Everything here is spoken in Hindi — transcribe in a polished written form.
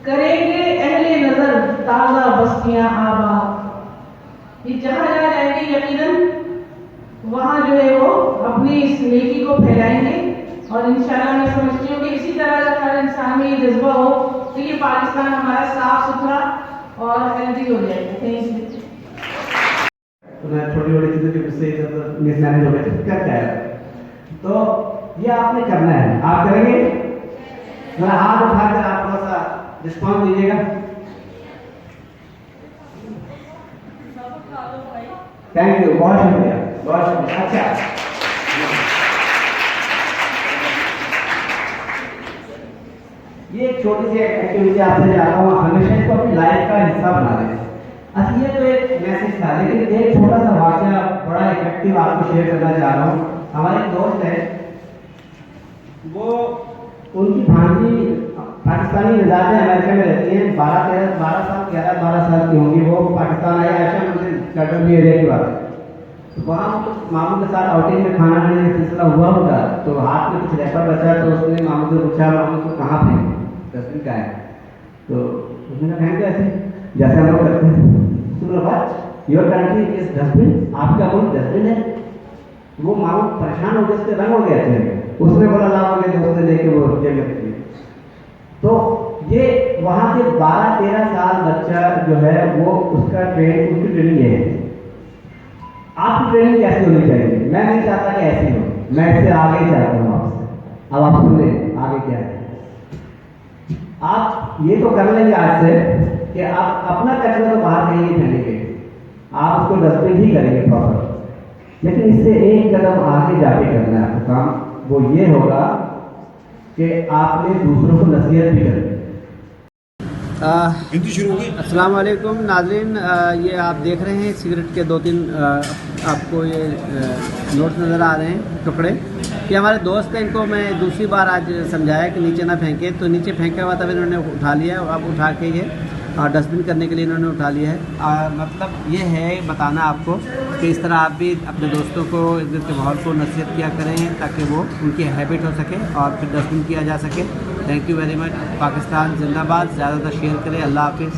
करेंगे अहले नजर ताजा बस्तियां आबाद। ये जहां जहां जाएंगे यकीनन वहां जो है वो अपनी इस नेकी को फैलाएंगे और इंशाल्लाह मैं समझती हूँ कि इसी तरह अगर हर इंसान में ये जज्बा हो तो ये पाकिस्तान हमारा साफ सुथरा और हेल्दी हो जाएगा। Thank you. छोटी छोटी चीज़ों की वजह से मिसमैनेज हो गए थे, क्या क्या है तो ये आपने करना है, आप करेंगे। मेरा हाथ उठाकर आप थोड़ा सा रिस्पॉन्स दीजिएगा। थैंक यू, बहुत शुक्रिया, बहुत शुक्रिया। अच्छा, ये एक छोटी सी एक्टिविटी आपसे जा रहा हूँ, हमेशा इसको अपनी लाइफ का हिस्सा बना लें। अच्छा, ये तो एक मैसेज था, लेकिन एक छोटा सा वाक्या बड़ा इफेक्टिव आपको शेयर करना चाह रहा हूँ। हमारे दोस्त है, वो उनकी भांजी पाकिस्तानी मिजाज अमेरिका में रहती हैं, 12 साल की होंगी। वो पाकिस्तान आई, आयशा मुझे कटरली एरिया की बात है। तो वहाँ मामू के साथ आउटिंग में खाना खाने का सिलसिला हुआ होगा, तो हाथ में कुछ रैपर बचा, तो उसने मामू से पूछा, मामू को कहाँ फेंक, डस्टबिन का है। तो उसने कहा फेंक कैसे, जैसे हम लोग करते हैं। योर कंट्री इज डस्टबिन, आपका मुल्क डस्टबिन है। वो मामू परेशान हो गए, उसके रंग हो गए थे। उसने बोला लाओ, मेरे दोस्त ने लेके वो जगह थी। तो ये वहाँ के 12-13 साल बच्चा जो है वो उसका उसकी ट्रेनिंग है। आपकी ट्रेनिंग कैसी होनी चाहिए? मैं नहीं चाहता कि ऐसी हो, मैं इससे आगे चाहता हूँ आपसे। अब आप सुन लें आगे क्या है। आप ये तो कर लेंगे आज से कि आप अपना कचरा तो बाहर कहीं नहीं फेंकेंगे, आप उसको डस्टबिन ही करेंगे प्रॉपर। लेकिन इससे एक कदम आगे जाके करना है आपका काम, वो ये होगा कि आपने दूसरों को नसीहत भी करनी है। अस्सलाम वालेकुम नाज़रीन, ये आप देख रहे हैं सिगरेट के 2-3 आपको ये नोट्स नज़र आ रहे हैं, टुकड़े। ये हमारे दोस्त हैं, इनको मैं दूसरी बार आज समझाया कि नीचे ना फेंकें, तो नीचे फेंका हुआ तब इन्होंने उठा लिया। अब उठा के ये डस्टबिन करने के लिए इन्होंने उठा लिया है। मतलब ये है बताना आपको कि इस तरह आप भी अपने दोस्तों को, इर्द के माहौल को नसीहत किया करें ताकि वो उनकी हैबिट हो सके और फिर डस्टबिन किया जा सके। Thank you very much. Pakistan जिंदाबाद। ज़्यादातर शेयर करें। अल्लाह हाफिज़।